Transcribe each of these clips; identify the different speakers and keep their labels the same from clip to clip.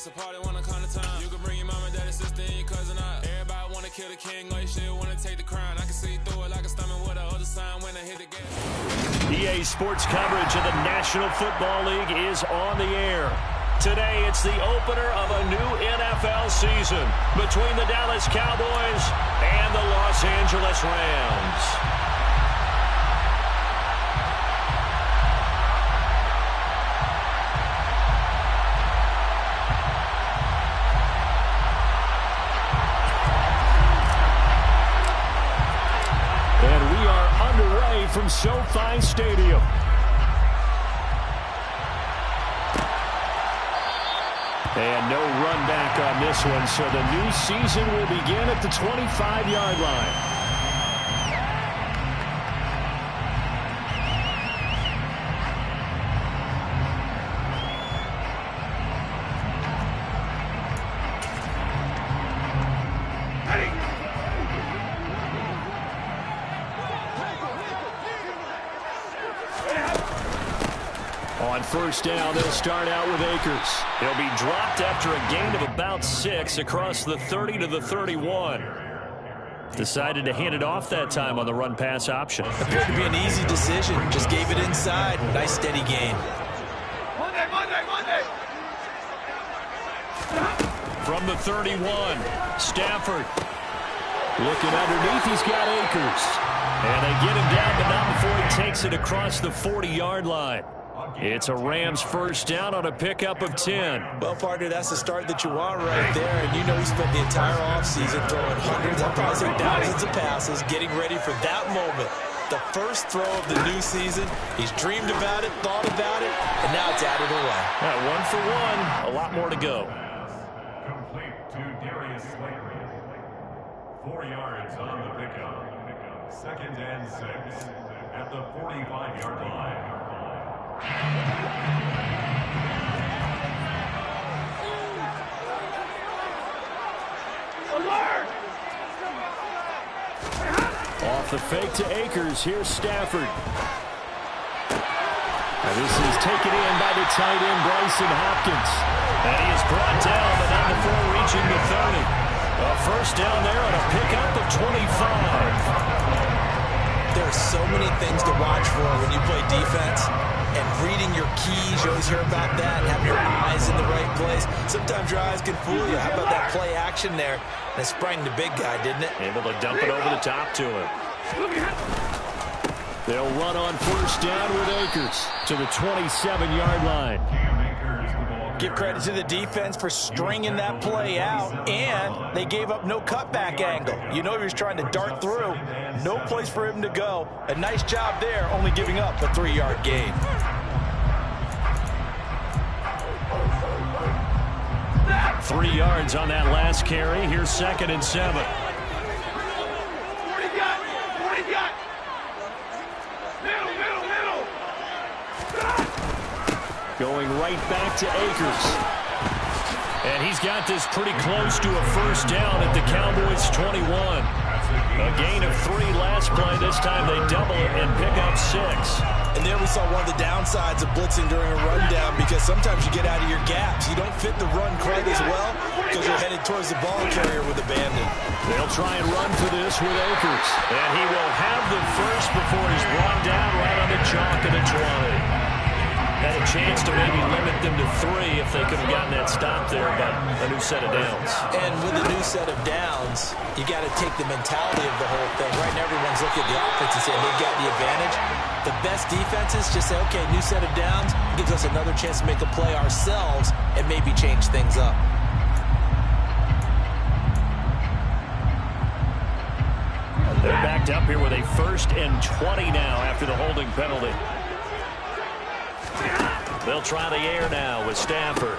Speaker 1: It's a party when I come to town. You can bring your mom and daddy, sister, and your cousin out. Everybody wanna kill the king, or you shit wanna take the crown. I can see through it like a stomach with a other sign when I hit the gas.
Speaker 2: EA Sports coverage of the National Football League is on the air. Today, it's the opener of a new NFL season between the Dallas Cowboys and the Los Angeles Rams. And we are underway from SoFi Stadium. And no run back on this one, so the new season will begin at the 25-yard line. On first down, they'll start out with Akers. He'll be dropped after a gain of about 6 across the 30 to the 31. Decided to hand it off that time on the run-pass option.
Speaker 3: Appeared to be an easy decision. Just gave it inside. Nice steady gain.
Speaker 2: From the 31, Stafford. Looking underneath, he's got Akers. And they get him down, but not before he takes it across the 40-yard line. It's a Rams first down on a pickup of 10.
Speaker 3: Well, partner, that's the start that you want right there. And you know he spent the entire offseason throwing hundreds, I'd probably say thousands of passes, getting ready for that moment. The first throw of the new season. He's dreamed about it, thought about it, and now it's out of the way.
Speaker 2: 1 for 1, a lot more to go.
Speaker 4: Complete to Darius Slayton. 4 yards on the pickup. 2nd and 6 at the 45-yard line.
Speaker 1: Alert!
Speaker 2: Off the fake to Akers. Here's Stafford. Now this is taken in by the tight end, Bryson Hopkins. And he is brought down, but not before reaching the 30. A first down there on a pickup of 25.
Speaker 3: There are so many things to watch for when you play defense. And reading your keys, you always hear about that, having your eyes in the right place. Sometimes your eyes can fool you. How about that play action there? And it sprang the big guy, didn't it?
Speaker 2: Able to dump it over the top to him. They'll run on first down with Akers to the 27-yard line.
Speaker 3: Give credit to the defense for stringing that play out, and they gave up no cutback angle. You know he was trying to dart through. No place for him to go. A nice job there, only giving up a 3-yard gain.
Speaker 2: Three yards on that last carry. Here's 2nd and 7. Going right back to Akers. And he's got this pretty close to a first down at the Cowboys' 21. A gain of 3 last play. This time they double it and pick up 6.
Speaker 3: And there we saw one of the downsides of blitzing during a rundown, because sometimes you get out of your gaps. You don't fit the run quite as well because you're headed towards the ball carrier with abandon.
Speaker 2: They'll try and run for this with Akers. And he will have the first before he's brought down right on the chalk of the 20. Had a chance to maybe limit them to 3 if they could have gotten that stop there, but a new set of downs.
Speaker 3: And with a new set of downs, you got to take the mentality of the whole thing. Right now, everyone's looking at the offense and saying they've got the advantage. The best defenses just say, okay, new set of downs gives us another chance to make a play ourselves and maybe change things up.
Speaker 2: They're backed up here with a 1st and 20 now after the holding penalty. They'll try the air now with Stafford.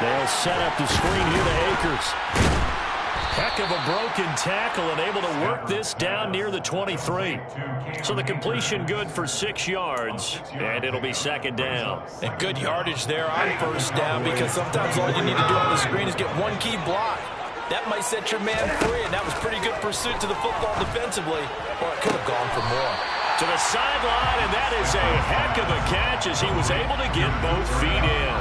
Speaker 2: They'll set up the screen here to Akers. Heck of a broken tackle and able to work this down near the 23. So the completion good for 6 yards, and it'll be 2nd down.
Speaker 3: And good yardage there on first down, because sometimes all you need to do on the screen is get one key block. That might set your man free, and that was pretty good pursuit to the football defensively, or it could have gone for more.
Speaker 2: To the sideline, and that is a heck of a catch as he was able to get both feet in.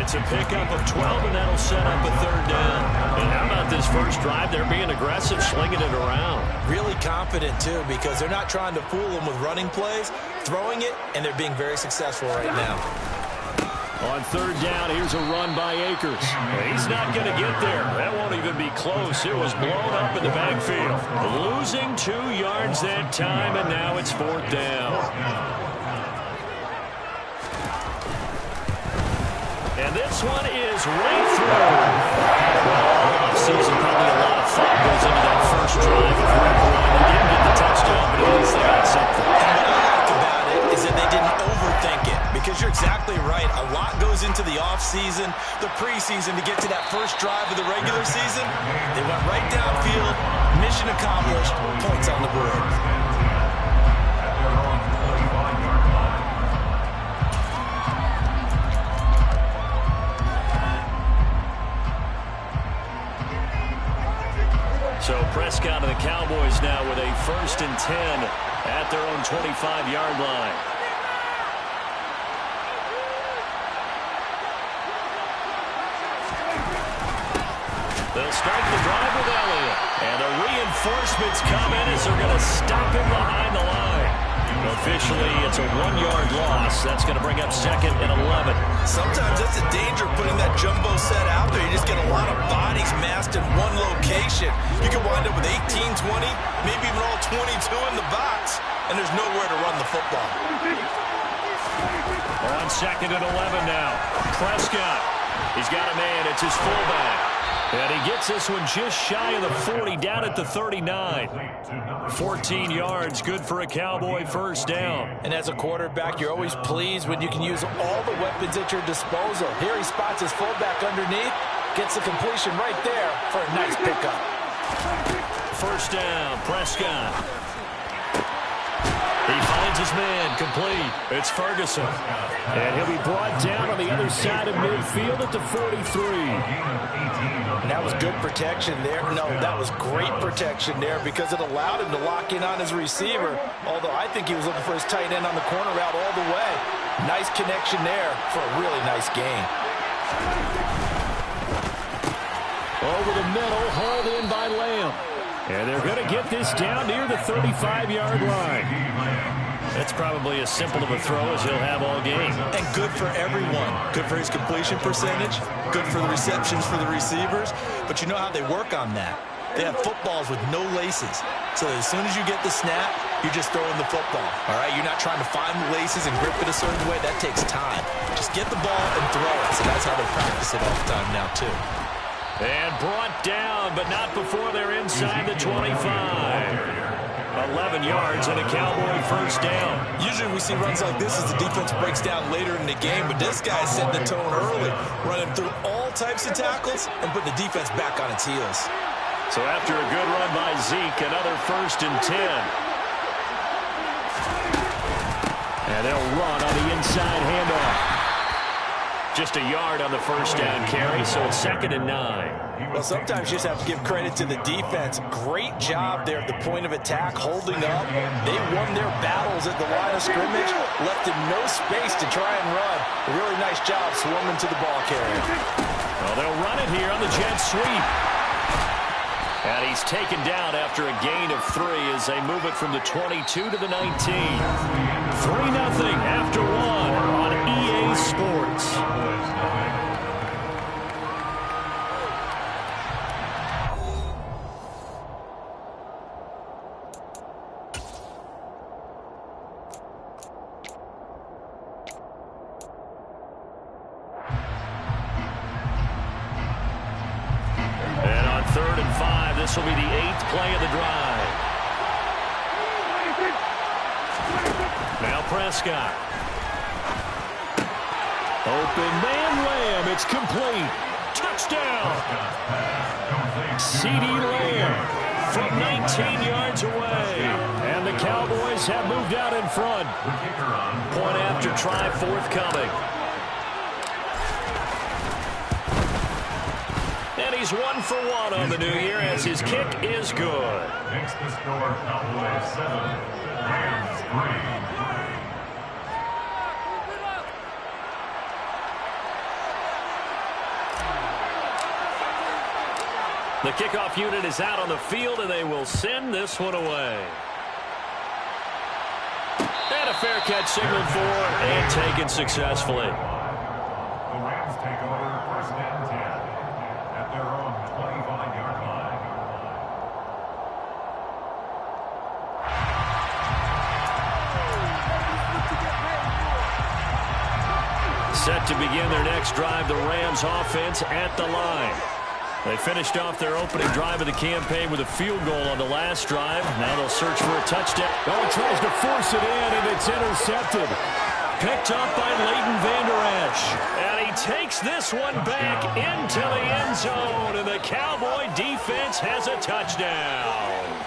Speaker 2: It's a pickup of 12, and that'll set up a third down. And how about this first drive? They're being aggressive, slinging it around.
Speaker 3: Really confident, too, because they're not trying to fool them with running plays, throwing it, and they're being very successful right now.
Speaker 2: On third down, here's a run by Akers. He's not going to get there. That won't even be close. It was blown up in the backfield. Losing 2 yards that time, and now it's fourth down. And this one is right through. Well, all offseason, probably a lot of thought goes into that first drive of week 1. They didn't get the touchdown, but at least they got something.
Speaker 3: And what I like about it is that they didn't overthink it, because you're exactly right. A lot goes into the offseason, the preseason to get to that first drive of the regular season. They went right downfield, mission accomplished, points on the board.
Speaker 2: So Prescott and the Cowboys now with a 1st and 10 at their own 25-yard line. They'll start the drive with Elliott. And the reinforcements come in as they're going to stop him behind the line. Officially, it's a 1-yard loss. That's going to bring up 2nd and 11.
Speaker 3: Sometimes that's the danger of putting that jumbo set out there. You just get a lot of bodies massed in one location. You can wind up with 18, 20, maybe even all 22 in the box, and there's nowhere to run the football.
Speaker 2: On 2nd and 11 now. Prescott. He's got a man. It's his fullback. And he gets this one just shy of the 40, down at the 39. 14 yards, good for a Cowboy first down.
Speaker 3: And as a quarterback, you're always pleased when you can use all the weapons at your disposal. Here he spots his fullback underneath, gets the completion right there for a nice pickup.
Speaker 2: First down, Prescott. He finds his man, complete. It's Ferguson. And he'll be brought down on the other side of midfield at the 43.
Speaker 3: And that was good protection there. No, that was great protection there because it allowed him to lock in on his receiver, although I think he was looking for his tight end on the corner route all the way. Nice connection there for a really nice gain.
Speaker 2: Over the middle, hauled in by Lamb. And they're going to get this down near the 35-yard line. That's probably as simple of a throw as he'll have all game.
Speaker 3: And good for everyone. Good for his completion percentage. Good for the receptions for the receivers. But you know how they work on that. They have footballs with no laces. So as soon as you get the snap, you're just throwing the football. All right? You're not trying to find the laces and grip it a certain way. That takes time. Just get the ball and throw it. So that's how they practice it all the time now, too.
Speaker 2: And brought down, but not before they're inside the 25. 11 yards and a Cowboy first down.
Speaker 3: Usually we see runs like this as the defense breaks down later in the game, but this guy's setting the tone early, running through all types of tackles and putting the defense back on its heels.
Speaker 2: So after a good run by Zeke, another 1st and 10. And they'll run on the inside handoff. Just a yard on the first down carry, so it's 2nd and 9.
Speaker 3: Well, sometimes you just have to give credit to the defense. Great job there at the point of attack, holding up. They won their battles at the line of scrimmage, left him no space to try and run. A really nice job swarming to the ball carrier.
Speaker 2: Well, they'll run it here on the jet sweep. And he's taken down after a gain of 3 as they move it from the 22 to the 19. 3-0 after 1 on EA Sports. And on 3rd and 5, this will be the 8th play of the drive. Now Prescott. Open man Lamb. It's complete. Touchdown. CeeDee Lamb from 19 yards away. And the Cowboys have moved out in front. Point after try forthcoming. And he's 1 for 1 on the new year as his kick is good.
Speaker 4: Makes the score Cowboys 7, Rams 3.
Speaker 2: The kickoff unit is out on the field, and they will send this one away. And a fair catch signaled for and taken successfully.
Speaker 4: The Rams take over first and 10 at their own 25-yard line.
Speaker 2: Set to begin their next drive, the Rams offense at the line. They finished off their opening drive of the campaign with a field goal on the last drive. Now they'll search for a touchdown.
Speaker 5: Oh, tries to force it in, and it's intercepted.
Speaker 2: Picked up by Leighton Vander Esch. And he takes this one back into the end zone, and the Cowboy defense has a touchdown.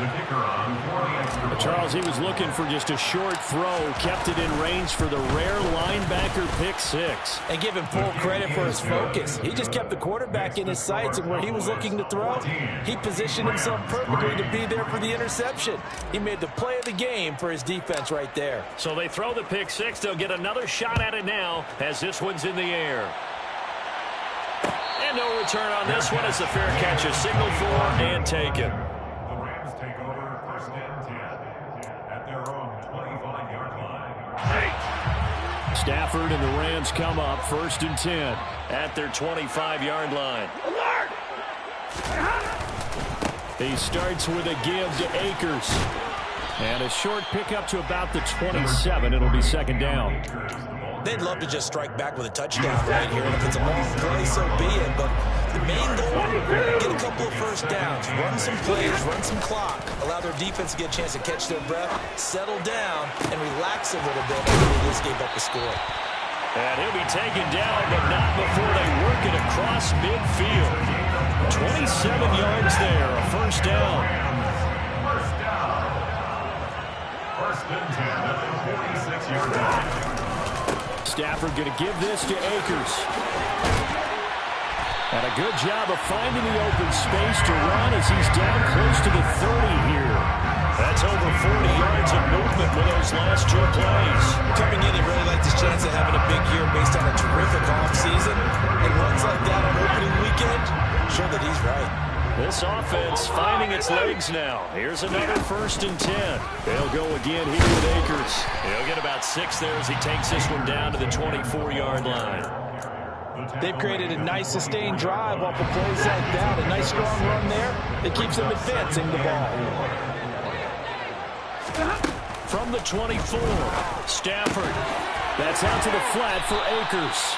Speaker 4: The kicker on for the extra point.
Speaker 5: Charles, he was looking for just a short throw, kept it in range for the rare linebacker pick six.
Speaker 3: And give him full credit for his focus. He just kept the quarterback in his sights, and where he was looking to throw, he positioned himself perfectly to be there for the interception. He made the play of the game for his defense right there.
Speaker 2: So they throw the pick six. They'll get another shot at it now as this one's in the air. And no return on this one as the fair catch is signaled for and taken.
Speaker 4: Take over first and 10 at their own 25-yard line.
Speaker 5: Stafford and the Rams come up first and 10
Speaker 2: at their 25-yard line.
Speaker 5: He starts with a give to Akers. And a short pickup to about the 27. It'll be second down.
Speaker 3: They'd love to just strike back with a touchdown right here. And if it's a long play, so be it. But the main goal, get a couple of first downs, run some plays, run some clock, allow their defense to get a chance to catch their breath, settle down, and relax a little bit after they just gave up the score.
Speaker 2: And he'll be taken down, but not before they work it across midfield. 27 yards there, a first down.
Speaker 4: First and 10 at the 46-yard line.
Speaker 5: Stafford going to give this to Akers. And a good job of finding the open space to run as he's down close to the 30 here.
Speaker 2: That's over 40 yards of movement with those last two plays.
Speaker 3: Coming in, he really liked his chance of having a big year based on a terrific offseason. And runs like that on opening weekend show that he's right.
Speaker 2: This offense finding its legs now. Here's another first and 10.
Speaker 5: They'll go again here with Akers.
Speaker 2: He'll get about 6 there as he takes this one down to the 24-yard line.
Speaker 3: They've created a nice sustained drive off of plays like that. A nice strong run there that keeps them advancing the ball.
Speaker 2: From the 24, Stafford.
Speaker 5: That's out to the flat for Akers.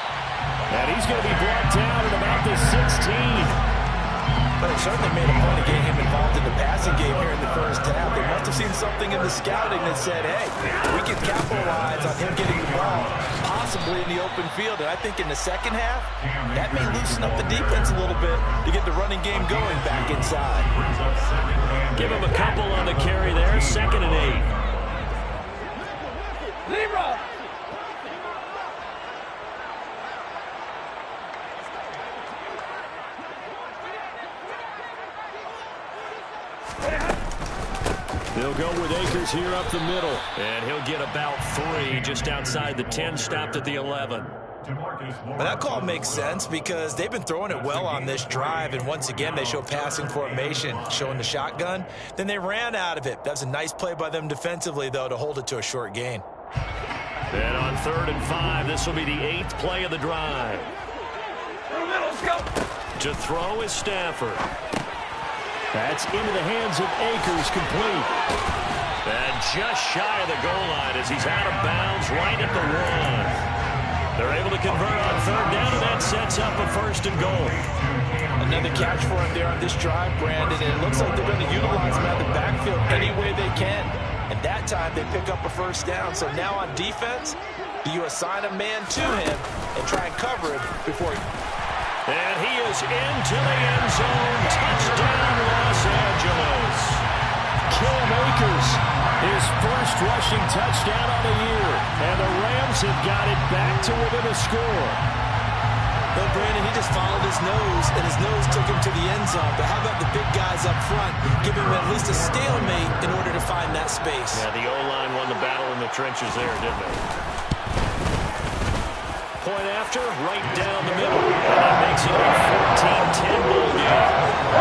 Speaker 5: And he's going to be brought down at about the 16.
Speaker 3: But it certainly made a point of getting him involved in the passing game here in the first half. They must have seen something in the scouting that said, hey, we can capitalize on him getting the ball, possibly in the open field. And I think in the second half, that may loosen up the defense a little bit to get the running game going back inside.
Speaker 2: Give him a couple on the carry there, 2nd and 8.
Speaker 3: Libra!
Speaker 5: They'll go with Akers here up the middle.
Speaker 2: And he'll get about 3 just outside the 10, stopped at the 11.
Speaker 3: Well, that call makes sense because they've been throwing it well on this drive, and once again they show passing formation, showing the shotgun. Then they ran out of it. That was a nice play by them defensively, though, to hold it to a short gain.
Speaker 2: And on 3rd and 5, this will be the 8th play of the drive. To throw is Stafford.
Speaker 5: That's into the hands of Akers, complete.
Speaker 2: And just shy of the goal line as he's out of bounds right at the 1. They're able to convert on 3rd down, and that sets up a 1st and goal.
Speaker 3: Another catch for him there on this drive, Brandon, and it looks like they're going to utilize him out of the backfield any way they can. And that time they pick up a 1st down. So now on defense, do you assign a man to him and try and cover him before he...
Speaker 2: And he is into the end zone. Touchdown, Los Angeles.
Speaker 5: Cam Akers, his first rushing touchdown on the year. And the Rams have got it back to within a score.
Speaker 3: Well, Brandon, he just followed his nose, and his nose took him to the end zone. But how about the big guys up front, giving him at least a stalemate in order to find that space?
Speaker 2: Yeah, the O-line won the battle in the trenches there, didn't they? Point after, right down the middle. And that makes it a 14-10 ball game.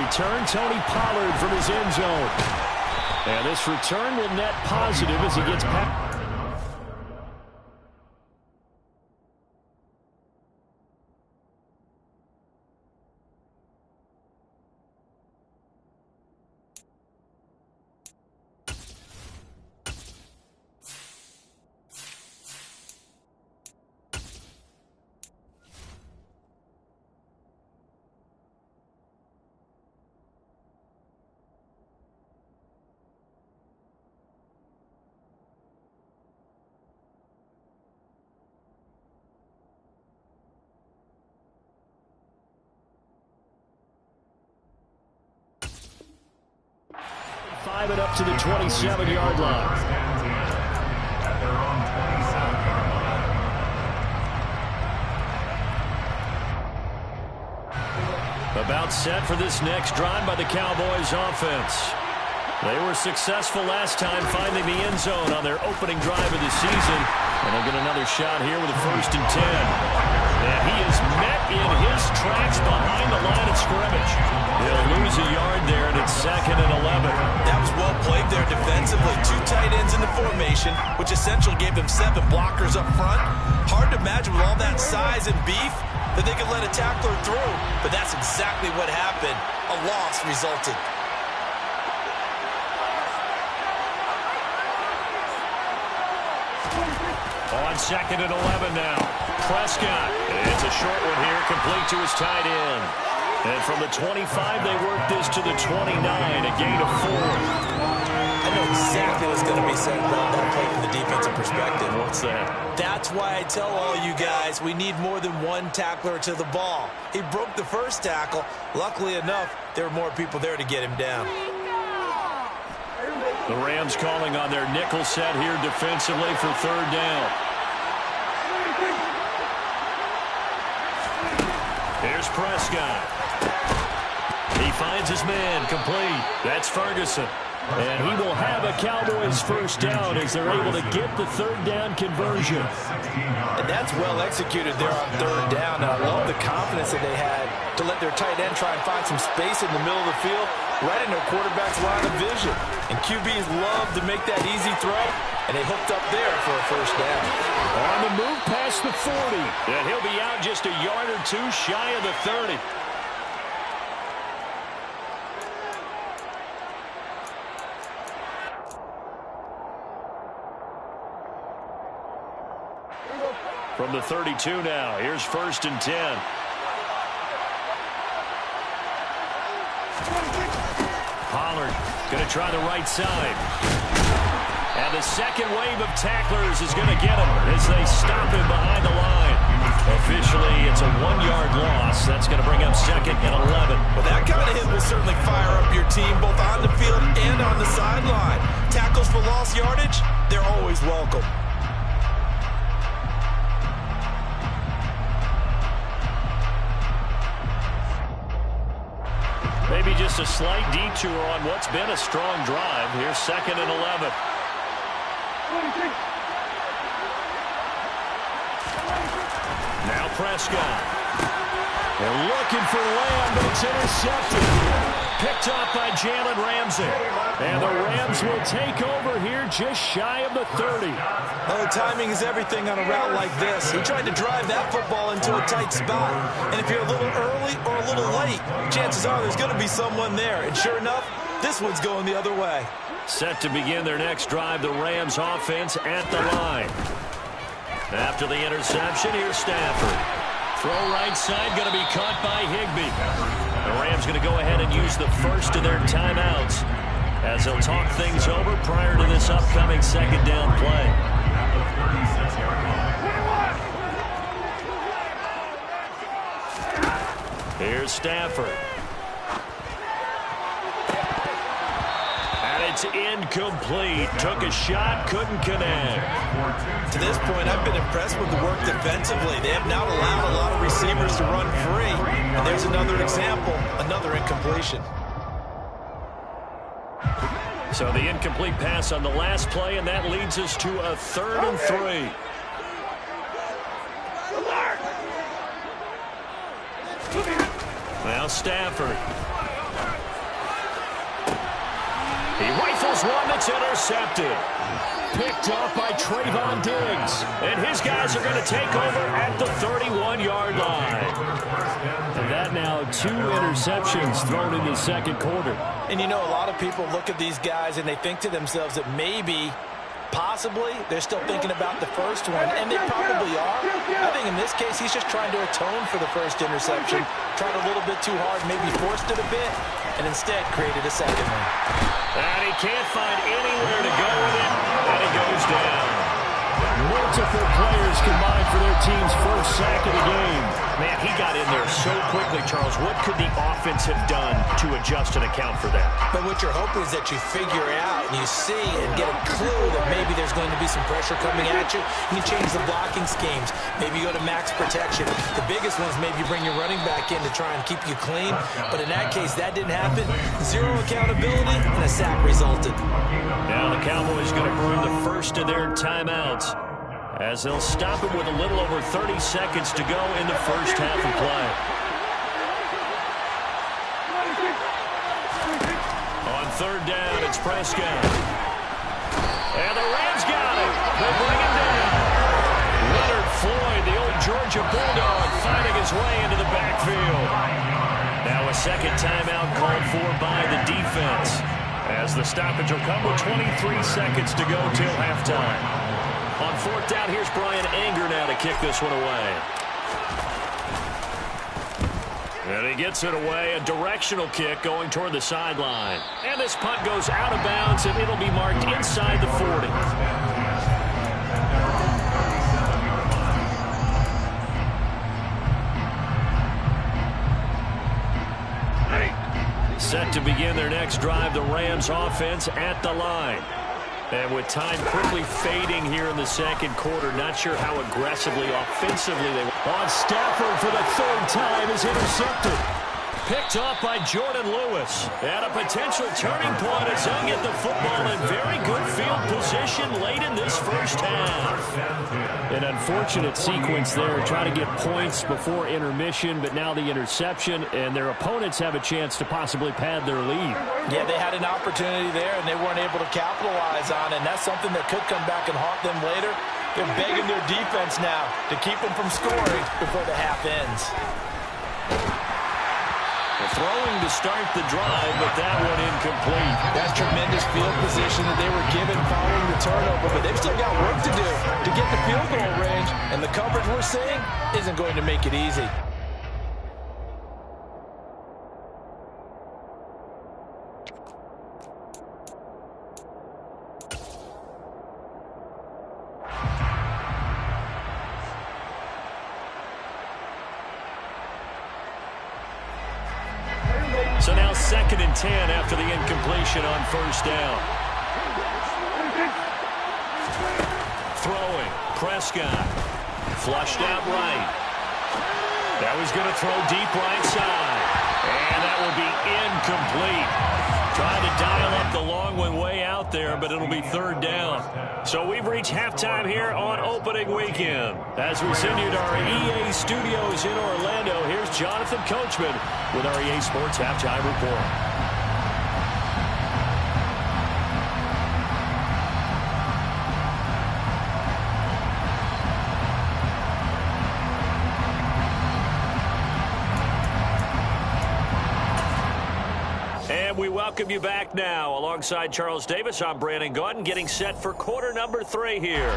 Speaker 5: return, Tony Pollard from his end zone. And this return will net positive as he gets back. Five it up to the 27-yard line.
Speaker 4: At their own 27-yard line.
Speaker 5: About set for this next drive by the Cowboys offense. They were successful last time finding the end zone on their opening drive of the season. And they'll get another shot here with a 1st and 10. And he is met in his tracks behind the line of scrimmage. He'll lose a yard there, and it's 2nd and 11.
Speaker 3: That was well played there defensively. 2 tight ends in the formation, which essentially gave them 7 blockers up front. Hard to imagine with all that size and beef that they could let a tackler through. But that's exactly what happened. A loss resulted.
Speaker 5: On 2nd and 11 now. Prescott. It's a short one here, complete to his tight end. And from the 25, they work this to the 29, a gain of 4.
Speaker 3: I know exactly what's going to be said about that play from the defensive perspective.
Speaker 5: What's that?
Speaker 3: That's why I tell all you guys we need more than one tackler to the ball. He broke the first tackle. Luckily enough, there were more people there to get him down.
Speaker 5: The Rams calling on their nickel set here defensively for 3rd down. Here's Prescott. He finds his man complete. That's Ferguson. And he will have a Cowboys 1st down as they're able to get the 3rd down conversion.
Speaker 3: And that's well executed there on 3rd down. And I love the confidence that they had to let their tight end try and find some space in the middle of the field, right in their quarterback's line of vision. And QBs love to make that easy throw, and they hooked up there for a 1st down.
Speaker 5: On the move past the 40, and he'll be out just a yard or 2 shy of the 30. From the 32 now, here's 1st and 10. Pollard going to try the right side. And the second wave of tacklers is going to get him as they stop him behind the line. Officially, it's a 1-yard loss. That's going to bring up 2nd and 11.
Speaker 3: Well, that kind of hit will certainly fire up your team both on the field and on the sideline. Tackles for lost yardage, they're always welcome.
Speaker 5: Maybe just a slight detour on what's been a strong drive. Here's 2nd and 11. Now Prescott. They're looking for Lamb, but it's intercepted. Picked off by Jalen Ramsey. And the Rams will take over here just shy of the 30.
Speaker 3: Oh, timing is everything on a route like this. He tried to drive that football into a tight spot. And if you're a little early or a little late, chances are there's going to be someone there. And sure enough, this one's going the other way.
Speaker 5: Set to begin their next drive, the Rams offense at the line. After the interception, here's Stafford. Throw right side, going to be caught by Higbee. The Rams going to go ahead and use the first of their timeouts as they'll talk things over prior to this upcoming 2nd down play. Here's Stafford. And it's incomplete. Took a shot, couldn't connect.
Speaker 3: To this point, I've been impressed with the work defensively. They have not allowed a lot of receivers to run free. And there's another example, another incompletion.
Speaker 5: So the incomplete pass on the last play, and that leads us to a 3rd and 3. Now Stafford.
Speaker 2: He rifles one that's intercepted. Picked off by Trayvon Diggs. And his guys are going to take over at the 31-yard line. And that now 2 interceptions thrown in the second quarter.
Speaker 3: And you know, a lot of people look at these guys and they think to themselves that maybe, possibly, they're still thinking about the first one, and they probably are. I think in this case, he's just trying to atone for the first interception, tried a little bit too hard, maybe forced it a bit, and instead created a second one.
Speaker 2: And he can't find anywhere to go with it, and he goes down. Multiple players combined for their team's first sack of the game. Man, he got in there so quickly, Charles. What could the offense have done to adjust and account for that?
Speaker 3: But what you're hoping is that you figure out and you see and get a clue that maybe there's going to be some pressure coming at you. You change the blocking schemes. Maybe you go to max protection. The biggest one is maybe you bring your running back in to try and keep you clean. But in that case, that didn't happen. Zero accountability, and a sack resulted.
Speaker 2: Now the Cowboys going to burn the first of their timeouts, as they'll stop it with a little over 30 seconds to go in the first half of play. On third down, it's Prescott. And the Rams got it. They bring him down. Leonard Floyd, the old Georgia Bulldog, finding his way into the backfield. Now a second timeout called for by the defense, as the stoppage will come with 23 seconds to go till halftime. On fourth down, here's Brian Anger now to kick this one away. And he gets it away, a directional kick going toward the sideline. And this punt goes out of bounds, and it'll be marked inside the 40. Set to begin their next drive, the Rams offense at the line. And with time quickly fading here in the second quarter, not sure how aggressively, offensively they were. On Stafford for the third time is intercepted. Picked off by Jordan Lewis. And a potential turning point as he'll get the football in very good field position late in this first half. An unfortunate sequence there, trying to get points before intermission, but now the interception, and their opponents have a chance to possibly pad their lead.
Speaker 3: Yeah, they had an opportunity there, and they weren't able to capitalize on it, and that's something that could come back and haunt them later. They're begging their defense now to keep them from scoring before the half ends.
Speaker 2: Throwing to start the drive, but that one incomplete.
Speaker 3: That's tremendous field position that they were given following the turnover, but they've still got work to do to get the field goal range, and the coverage we're seeing isn't going to make it easy.
Speaker 2: So now 2nd and 10 after the incompletion on first down. Throwing, Prescott. Flushed out right. That was going to throw deep right side. And that will be incomplete. Trying to dial up the long one way out there, but it'll be third down. So we've reached halftime here on opening weekend. As we send you to our EA studios in Orlando, here's Jonathan Coachman with our EA Sports Halftime Report. We welcome you back now. Alongside Charles Davis, I'm Brandon Gaudin, getting set for quarter number 3 here.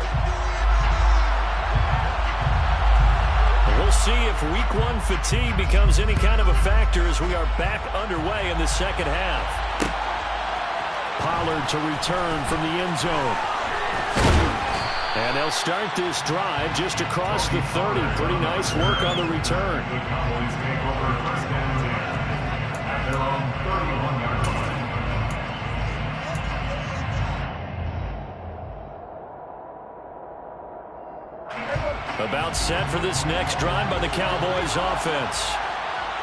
Speaker 2: We'll see if week 1 fatigue becomes any kind of a factor as we are back underway in the second half. Pollard to return from the end zone. And they'll start this drive just across the 30. Pretty nice work on the return. About set for this next drive by the Cowboys offense.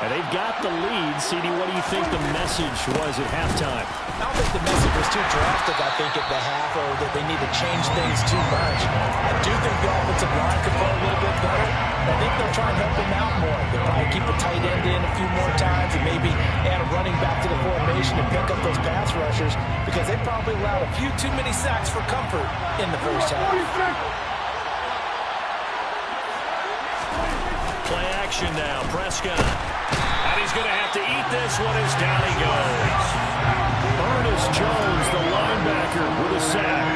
Speaker 2: And they've got the lead. CD, what do you think the message was at halftime?
Speaker 3: I don't think the message was too drastic, I think, at the half, or that they need to change things too much. I do think the offensive line could play a little bit better. I think they'll try and help them out more. They'll probably keep the tight end in a few more times and maybe add a running back to the formation. situation to pick up those pass rushers because they probably allowed a few too many sacks for comfort in the first half.
Speaker 2: Play action now. Prescott. And he's going to have to eat this one as down he goes. Ernest Jones, the linebacker, with a sack.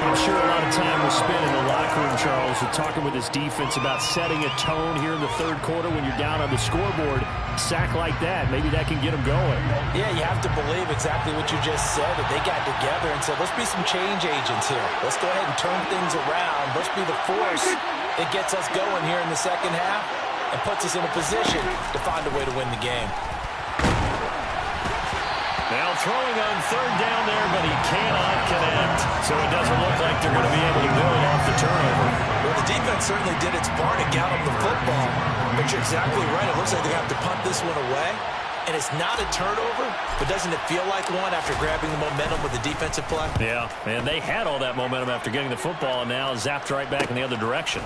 Speaker 2: I'm sure a lot of time was spent in the locker room, Charles, with talking with his defense about setting a tone here in the third quarter when you're down on the scoreboard. Sack like that, maybe that can get them going.
Speaker 3: Yeah, you have to believe exactly what you just said, that they got together and said, let's be some change agents here. Let's go ahead and turn things around. Let's be the force that gets us going here in the second half and puts us in a position to find a way to win the game.
Speaker 2: Now throwing on third down there, but he cannot connect. So it doesn't look like they're going to be able to build off the turnover.
Speaker 3: Well, the defense certainly did its part and got him the football. But you're exactly right. It looks like they have to punt this one away. And it's not a turnover, but doesn't it feel like one after grabbing the momentum with the defensive play?
Speaker 2: Yeah, and they had all that momentum after getting the football, and now zapped right back in the other direction.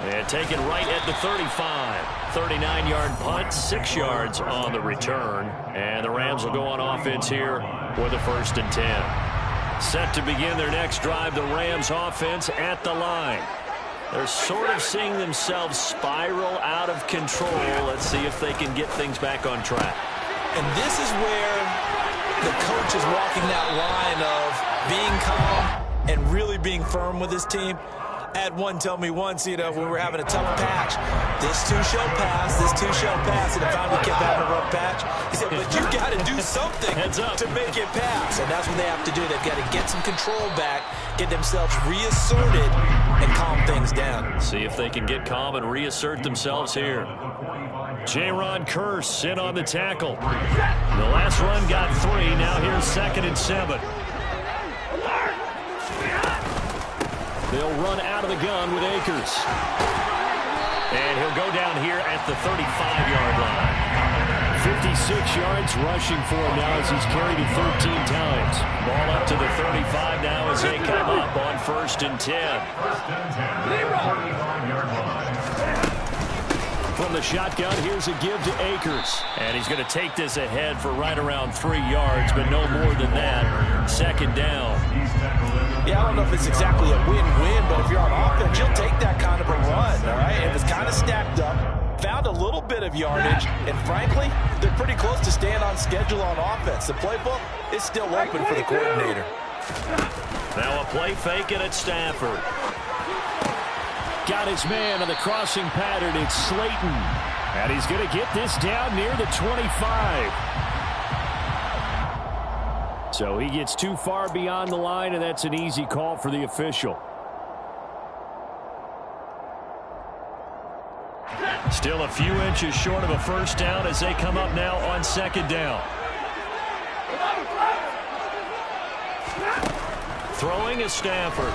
Speaker 2: And taken right at the 35. 39-yard punt, 6 yards on the return. And the Rams will go on offense here with a 1st and 10. Set to begin their next drive, the Rams offense at the line. They're sort of seeing themselves spiral out of control. Let's see if they can get things back on track.
Speaker 3: And this is where the coach is walking that line of being calm and really being firm with his team. I had one tell me once, when we were having a tough patch, this too shall pass, this too shall pass, and I finally kept having a rough patch. He said, but you got to do something to make it pass. And that's what they have to do. They've got to get some control back, get themselves reasserted, and calm things down.
Speaker 2: See if they can get calm and reassert themselves here. J-Ron Kearse in on the tackle. The last run got 3. Now here's 2nd and 7. They'll run out of the gun with Akers. And he'll go down here at the 35-yard line. 56 yards rushing for him now as he's carried it 13 times. Ball up to the 35 now as they come up on 1st and 10. From the shotgun, here's a give to Akers. And he's going to take this ahead for right around 3 yards, but no more than that. 2nd down.
Speaker 3: Yeah, I don't know if it's exactly a win-win, but if you're on offense, you'll take that kind of a run, all right? It was kind of stacked up, found a little bit of yardage, and frankly, they're pretty close to staying on schedule on offense. The playbook is still open for the coordinator.
Speaker 2: Now a play fake and it's Stafford. Got his man on the crossing pattern. It's Slayton. And he's going to get this down near the 25. So he gets too far beyond the line, and that's an easy call for the official. Still a few inches short of a 1st down as they come up now on 2nd down. Throwing is Stafford.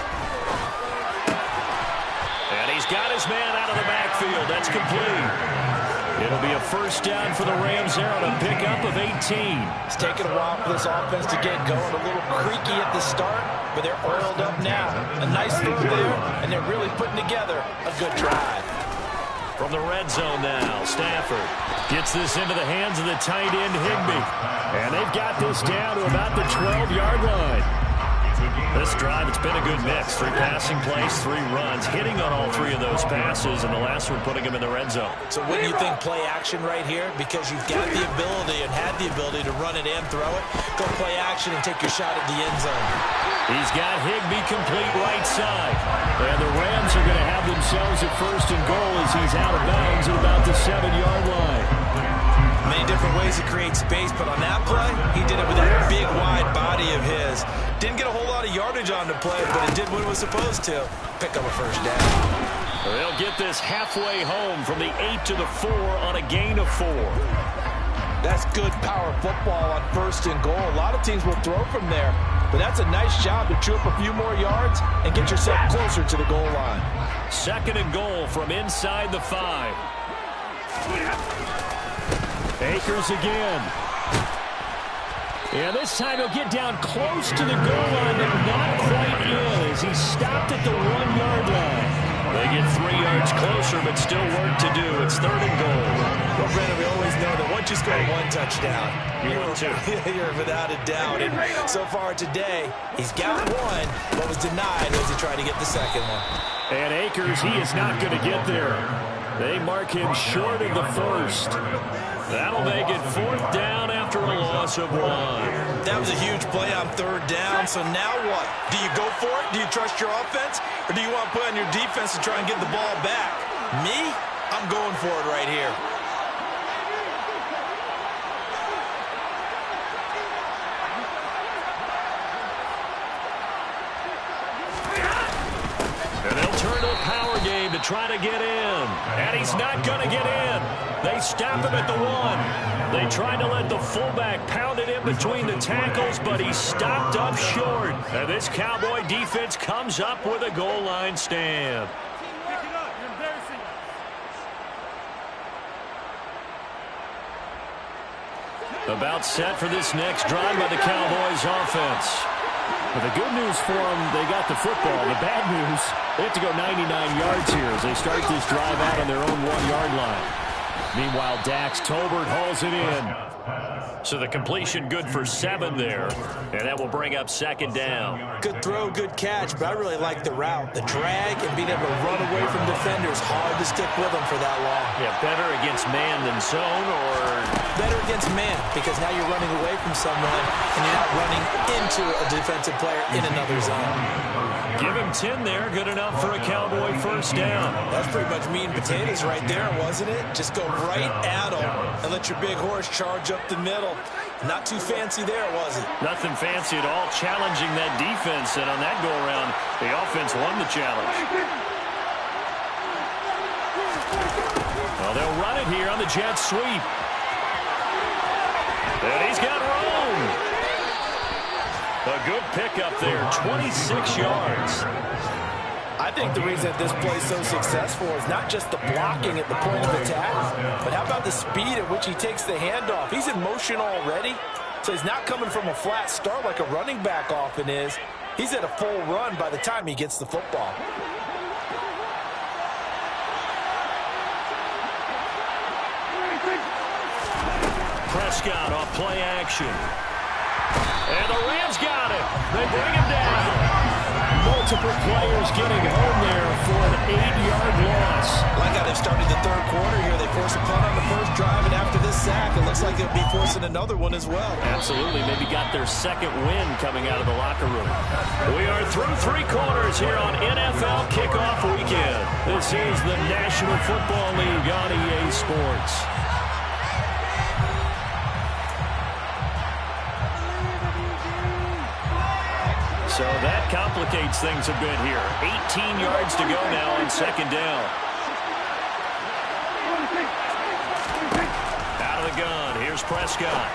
Speaker 2: And he's got his man out of the backfield. That's complete. It'll be a 1st down for the Rams there on a pickup of 18.
Speaker 3: It's taken a while for this offense to get going. A little creaky at the start, but they're oiled up now. A nice throw there, and they're really putting together a good drive.
Speaker 2: From the red zone now, Stafford gets this into the hands of the tight end, Higbee. And they've got this down to about the 12-yard line. This drive, it's been a good mix. 3 passing plays, 3 runs, hitting on all 3 of those passes, and the last one putting him in the red zone.
Speaker 3: So wouldn't you think play action right here? Because you've got the ability and had the ability to run it and throw it. Go play action and take your shot at the end zone.
Speaker 2: He's got Higbee complete right side. And the Rams are going to have themselves at 1st and goal as he's out of bounds at about the 7-yard line.
Speaker 3: Many different ways to create space, but on that play, he did it with that big, wide body of his. Didn't get a whole lot of yardage on the play, but it did what it was supposed to. Pick up a 1st down.
Speaker 2: They'll get this halfway home from the 8 to the 4 on a gain of 4.
Speaker 3: That's good power football on 1st and goal. A lot of teams will throw from there, but that's a nice job to chew up a few more yards and get yourself closer to the goal line.
Speaker 2: 2nd and goal from inside the 5. Akers again. And this time he'll get down close to the goal line, but not quite in as he stopped at the 1-yard line. They get 3 yards closer, but still work to do. It's 3rd and goal.
Speaker 3: Well, Brandon, we always know that once you score one touchdown, you're without a doubt. And so far today, he's got one, but was denied as he tried to get the second one.
Speaker 2: And Akers, he is not going to get there. They mark him short of the first. That'll make it 4th down after a loss of 1.
Speaker 3: That was a huge play on 3rd down, so now what? Do you go for it? Do you trust your offense? Or do you want to put on your defense to try and get the ball back? Me? I'm going for it right here.
Speaker 2: And they'll turn to a power game to try to get in. And he's not going to get in. They stop him at the 1. They tried to let the fullback pound it in between the tackles, but he stopped up short. And this Cowboy defense comes up with a goal line stand. About set for this next drive by the Cowboys offense. But the good news for them, they got the football. The bad news, they have to go 99 yards here as they start this drive out on their own 1-yard line. Meanwhile, Dax Tolbert hauls it in. So the completion good for 7 there. And that will bring up 2nd down.
Speaker 3: Good throw, good catch, but I really like the route. The drag and being able to run away from defenders. Hard to stick with them for that long.
Speaker 2: Yeah, better against man than zone, or
Speaker 3: better against man, because now you're running away from someone and you're not running into a defensive player in another zone.
Speaker 2: Give him 10 there. Good enough for a Cowboy 1st down.
Speaker 3: That's pretty much meat and potatoes right there, wasn't it? Just go right at him and let your big horse charge up the middle. Not too fancy there, was it?
Speaker 2: Nothing fancy at all, challenging that defense, and on that go-around, the offense won the challenge. Well, they'll run it here on the jet sweep. And he's got room. A good pickup there, 26 yards.
Speaker 3: I think the reason that this play is so successful is not just the blocking at the point of attack, but how about the speed at which he takes the handoff? He's in motion already, so he's not coming from a flat start like a running back often is. He's at a full run by the time he gets the football.
Speaker 2: Prescott off play action. And the Rams got it. They bring him down. Multiple players getting home there for an 8-yard loss.
Speaker 3: Like how they've started the 3rd quarter here. They force a punt on the 1st drive, and after this sack, it looks like they'll be forcing another one as well.
Speaker 2: Absolutely. Maybe got their 2nd win coming out of the locker room. We are through 3 quarters here on NFL Kickoff Weekend. This is the National Football League on EA Sports. So that complicates things a bit here. 18 yards to go now on 2nd down. Out of the gun. Here's Prescott.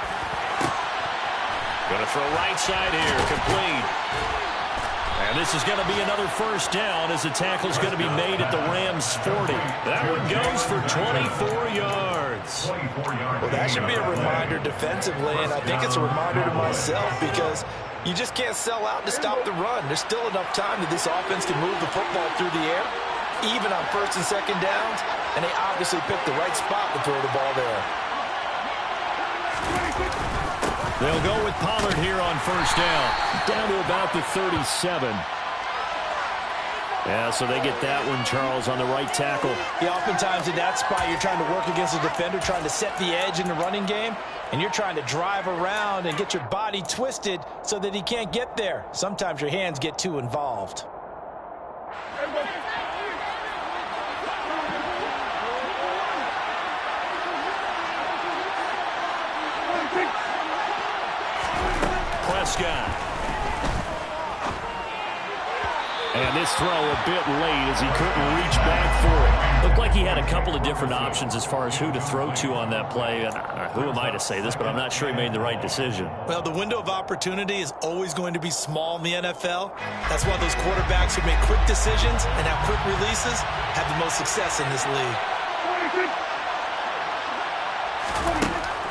Speaker 2: Going to throw right side here. Complete. And this is going to be another 1st down as the tackle's going to be made at the Rams' 40. That one goes for 24 yards.
Speaker 3: Well, that should be a reminder defensively, and I think it's a reminder to myself because you just can't sell out to stop the run. There's still enough time that this offense can move the football through the air, even on 1st and 2nd downs, and they obviously picked the right spot to throw the ball there.
Speaker 2: They'll go with Pollard here on 1st down to about the 37. Yeah, so they get that one, Charles, on the right tackle.
Speaker 3: Yeah, oftentimes in that spot, you're trying to work against a defender, trying to set the edge in the running game, and you're trying to drive around and get your body twisted so that he can't get there. Sometimes your hands get too involved.
Speaker 2: Prescott. And this throw a bit late as he couldn't reach back for it. Looked like he had a couple of different options as far as who to throw to on that play. And who am I to say this, but I'm not sure he made the right decision.
Speaker 3: Well, the window of opportunity is always going to be small in the NFL. That's why those quarterbacks who make quick decisions and have quick releases have the most success in this league.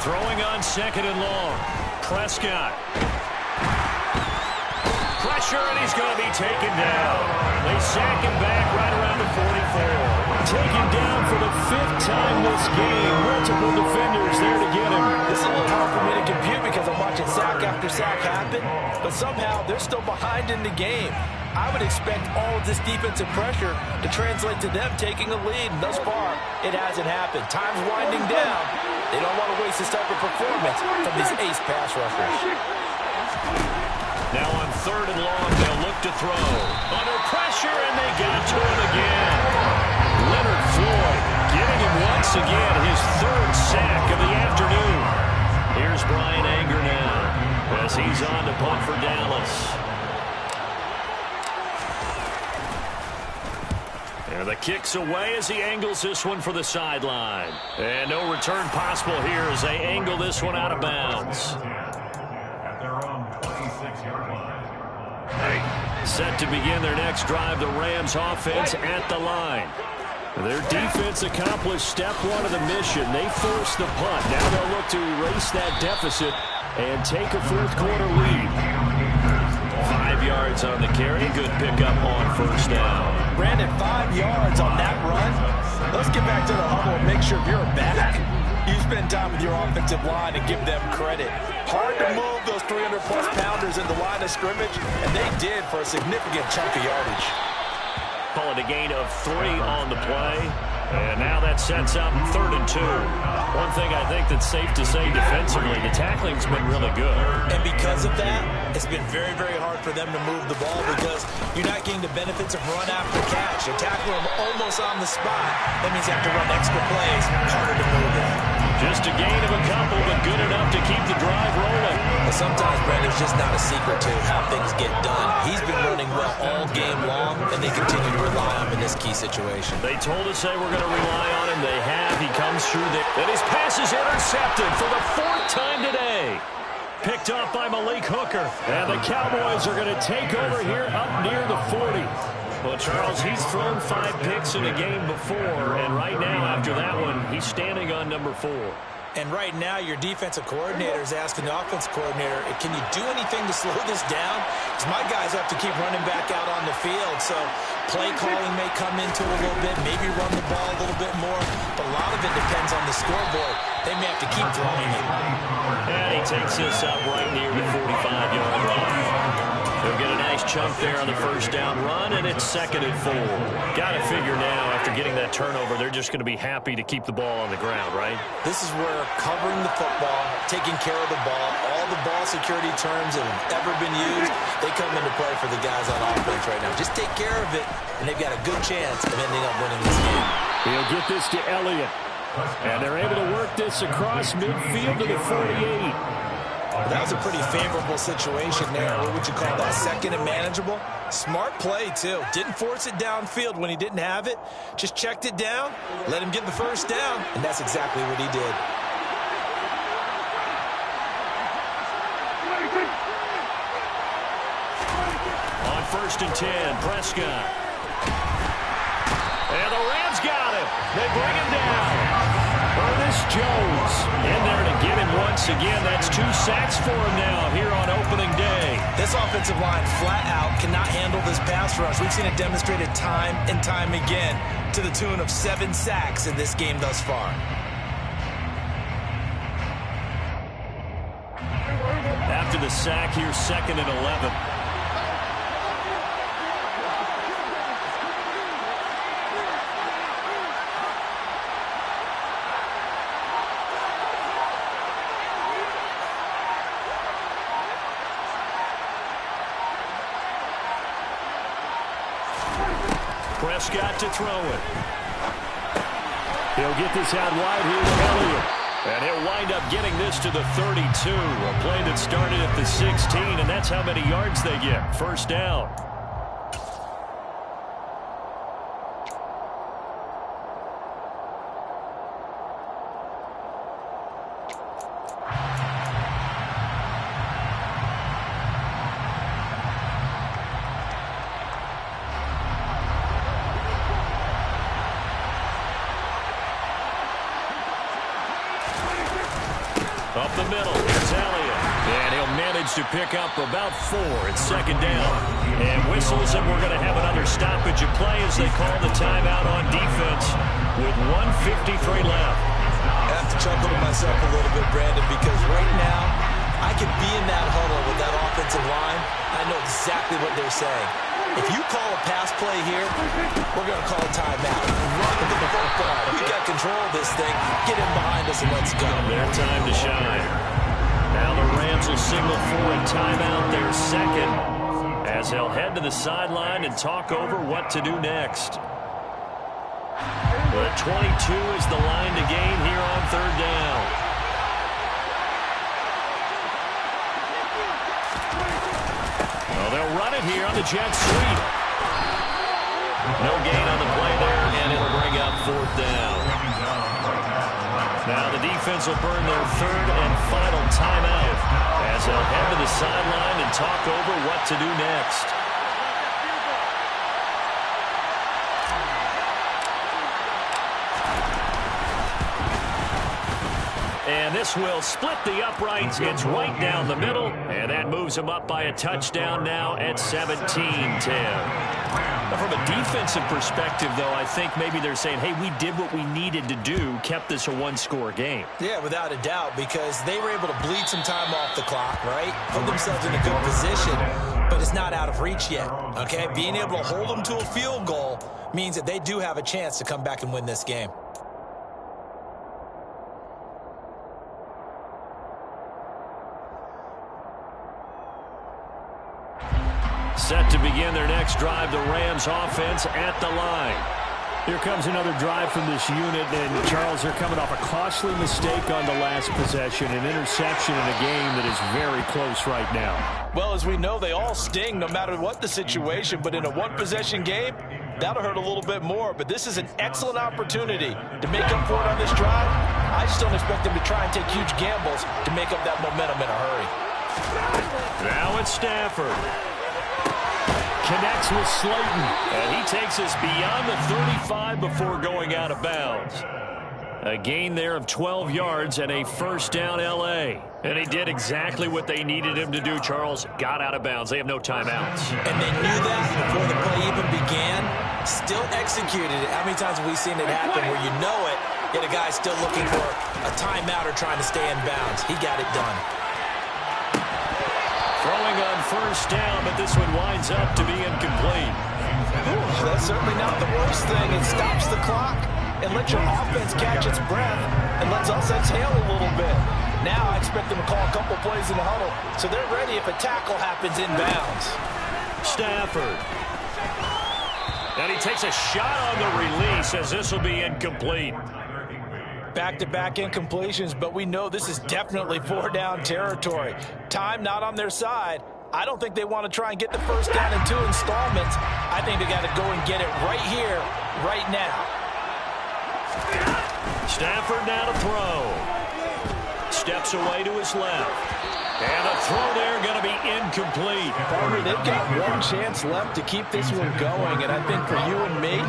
Speaker 2: Throwing on 2nd and long. Prescott. Pressure, and he's going to be taken down. They sack him back right around the 44. taken down for the 5th time this game. Multiple defenders there to get him.
Speaker 3: This is a little hard for me to compute because I'm watching sack after sack happen, but somehow they're still behind in the game. I would expect all of this defensive pressure to translate to them taking a lead, and thus far, it hasn't happened. Time's winding down. They don't want to waste this type of performance from these ace pass rushers.
Speaker 2: Now on 3rd and long, they'll look to throw. Under pressure, and they got to him again. Leonard Floyd getting him once again his 3rd sack of the afternoon. Here's Brian Anger now as he's on to punt for Dallas. And the kick's away as he angles this one for the sideline. And no return possible here as they angle this one out of bounds.
Speaker 4: At their own 26-yard line.
Speaker 2: Set to begin their next drive, the Rams offense at the line. Their defense accomplished step 1 of the mission. They forced the punt. Now they'll look to erase that deficit and take a 4th quarter lead. 5 yards on the carry. Good pickup on 1st down.
Speaker 3: Brandon, 5 yards on that run. Let's get back to the huddle and make sure you're back. You spend time with your offensive line and give them credit. Hard to move those 300-plus pounders in the line of scrimmage, and they did for a significant chunk of yardage.
Speaker 2: Call it a gain of 3 on the play. And now that sets up 3rd and 2. One thing I think that's safe to say defensively, the tackling's been really good.
Speaker 3: And because of that, it's been very, very hard for them to move the ball because you're not getting the benefits of run after catch. You're tackling them almost on the spot. That means you have to run extra plays, harder to move it.
Speaker 2: Just a gain of a couple, but good enough to keep the drive rolling.
Speaker 3: But sometimes, Brandon, it's just not a secret to how things get done. He's been running well all game long, and they continue to rely on him in this key situation.
Speaker 2: They told us they were going to rely on him. They have. He comes through there. And his pass is intercepted for the 4th time today. Picked off by Malik Hooker. And the Cowboys are going to take over here up near the 40. Well, Charles, he's thrown 5 picks in a game before, and right now, after that one, he's standing on number 4.
Speaker 3: And right now, your defensive coordinator is asking the offensive coordinator, can you do anything to slow this down? Because my guys have to keep running back out on the field, so play calling may come into it a little bit, maybe run the ball a little bit more, but a lot of it depends on the scoreboard. They may have to keep throwing it.
Speaker 2: And he takes this up right near the 45-yard line. They'll get a nice chunk there on the 1st down run, and it's 2nd and 4. Got to figure now, after getting that turnover, they're just going to be happy to keep the ball on the ground, right?
Speaker 3: This is where covering the football, taking care of the ball, all the ball security terms that have ever been used, they come into play for the guys on offense right now. Just take care of it, and they've got a good chance of ending up winning this game.
Speaker 2: He'll get this to Elliott, and they're able to work this across midfield to the 48.
Speaker 3: Well, that was a pretty favorable situation there. What would you call that? 2nd and manageable? Smart play, too. Didn't force it downfield when he didn't have it. Just checked it down, let him get the 1st down, and that's exactly what he did.
Speaker 2: On 1st and 10, Prescott. And the Rams got him. They bring him down. Ernest Jones in there to get him once again. That's 2 sacks for him now here on opening day.
Speaker 3: This offensive line flat out cannot handle this pass rush. We've seen it demonstrated time and time again to the tune of 7 sacks in this game thus far.
Speaker 2: After the sack, here's 2nd and 11. Prescott to throw it. He'll get this out wide here to Elliott. And he'll wind up getting this to the 32. A play that started at the 16, and that's how many yards they get. 1st down. A the middle. Here's Elliott. And he'll manage to pick up about 4 at second down. And whistles, and we're going to have another stoppage of play as they call the timeout on defense with 1:53 left.
Speaker 3: I have to chuckle to myself a little bit, Brandon, because right now I could be in that huddle with that offensive line. I know exactly what they're saying. If you call a pass play here, we're going to call a timeout. Run the football. We got control of this thing. Get in behind us and let's go.
Speaker 2: Their time to shine. Now the Rams will signal for a timeout, their second, as they'll head to the sideline and talk over what to do next. The 22 is the line to gain here on third down. Well, they'll run it here on the jet sweep. No gain on the play there, and it'll bring up fourth down. Now the defense will burn their third and final timeout as they'll head to the sideline and talk over what to do next. And this will split the uprights. It's right down the middle, and that moves them up by a touchdown now at 17-10. From a defensive perspective, though, I think maybe they're saying, hey, we did what we needed to do, kept this a one-score game.
Speaker 3: Yeah, without a doubt, because they were able to bleed some time off the clock, right? Put themselves in a good position, but it's not out of reach yet, okay? Being able to hold them to a field goal means that they do have a chance to come back and win this game.
Speaker 2: Set to begin their next drive, the Rams offense at the line.
Speaker 5: Here comes another drive from this unit, and Charles, they're coming off a costly mistake on the last possession, an interception in a game that is very close right now.
Speaker 3: Well, as we know, they all sting no matter what the situation, but in a one-possession game, that'll hurt a little bit more. But this is an excellent opportunity to make up for it on this drive. I just don't expect them to try and take huge gambles to make up that momentum in a hurry.
Speaker 2: Now it's Stafford. Connects with Slayton, and he takes us beyond the 35 before going out of bounds. A gain there of 12 yards and a first down L.A. And he did exactly what they needed him to do, Charles. Got out of bounds. They have no timeouts.
Speaker 3: And they knew that before the play even began. Still executed it. How many times have we seen it happen where you know it, yet a guy's still looking for a timeout or trying to stay in bounds? He got it done.
Speaker 2: Throwing on first down, but this one winds up to be incomplete.
Speaker 3: That's certainly not the worst thing. It stops the clock and lets your offense catch its breath and lets us exhale a little bit. Now I expect them to call a couple plays in the huddle, so they're ready if a tackle happens in bounds.
Speaker 2: Stafford. And he takes a shot on the release as this will be incomplete.
Speaker 3: Back-to-back incompletions, but we know this is definitely four-down territory. Time not on their side. I don't think they want to try and get the first down in 2 installments. I think they got to go and get it right here, right now.
Speaker 2: Stafford now to throw. Steps away to his left. And a throw there going to be incomplete.
Speaker 3: Farmer, they've got one chance left to keep this one going, and I think for you and me,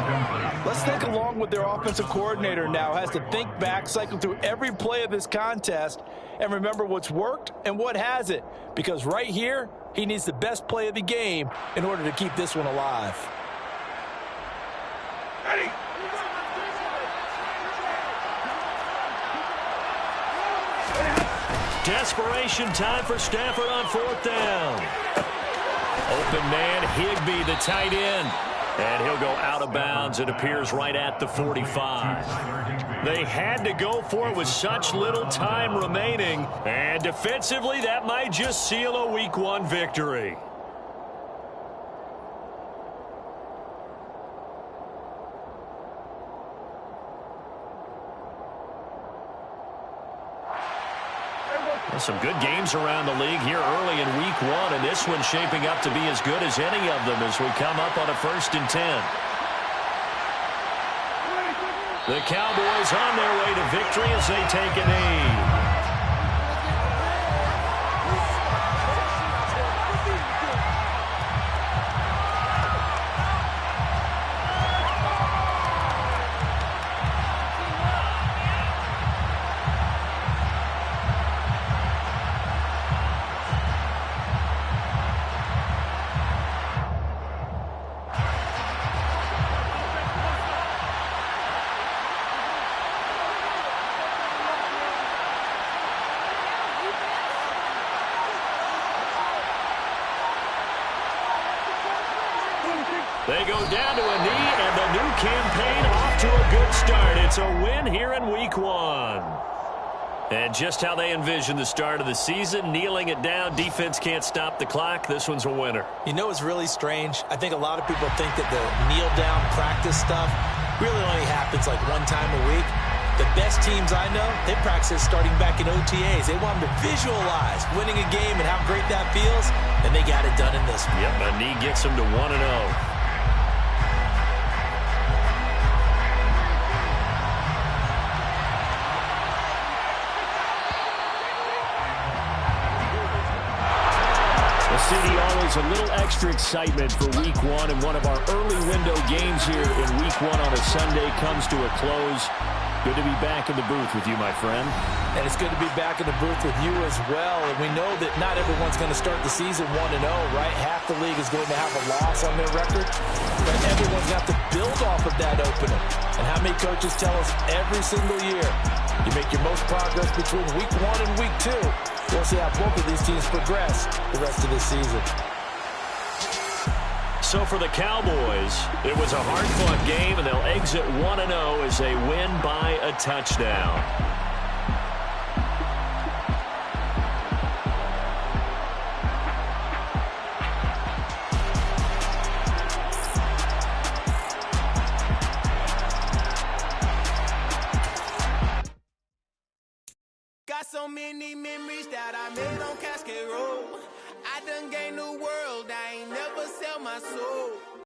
Speaker 3: let's think along with their offensive coordinator now. Has to think back, cycle through every play of this contest, and remember what's worked and what hasn't. Because right here, he needs the best play of the game in order to keep this one alive.
Speaker 4: Ready.
Speaker 2: Desperation time for Stafford on fourth down. Open man, Higbee, the tight end. And he'll go out of bounds. It appears right at the 45. They had to go for it with such little time remaining. And defensively, that might just seal a Week 1 victory. Some good games around the league here early in Week 1, and this one's shaping up to be as good as any of them as we come up on a 1st and 10. The Cowboys on their way to victory as they take a knee. They go down to a knee, and the new campaign off to a good start. It's a win here in Week 1. And just how they envision the start of the season, kneeling it down, defense can't stop the clock. This one's a winner.
Speaker 3: You know it's really strange? I think a lot of people think that the kneel-down practice stuff really only happens like one time a week. The best teams I know, they practice starting back in OTAs. They want them to visualize winning a game and how great that feels, and they got it done in this one.
Speaker 2: Yep, a knee gets them to 1-0. CDR is a little extra excitement for Week 1, and one of our early window games here in Week 1 on a Sunday comes to a close. Good to be back in the booth with you, my friend.
Speaker 3: And it's good to be back in the booth with you as well. And we know that not everyone's going to start the season 1-0, right? Half the league is going to have a loss on their record. But everyone's got to build off of that opening. And how many coaches tell us every single year, you make your most progress between Week 1 and Week 2. We'll see how both of these teams progress the rest of this season.
Speaker 2: So for the Cowboys, it was a hard-fought game, and they'll exit 1-0 as they win by a touchdown.
Speaker 6: Got so many memories that I made on Cascade Road. I done gained the world, I ain't never sell my soul.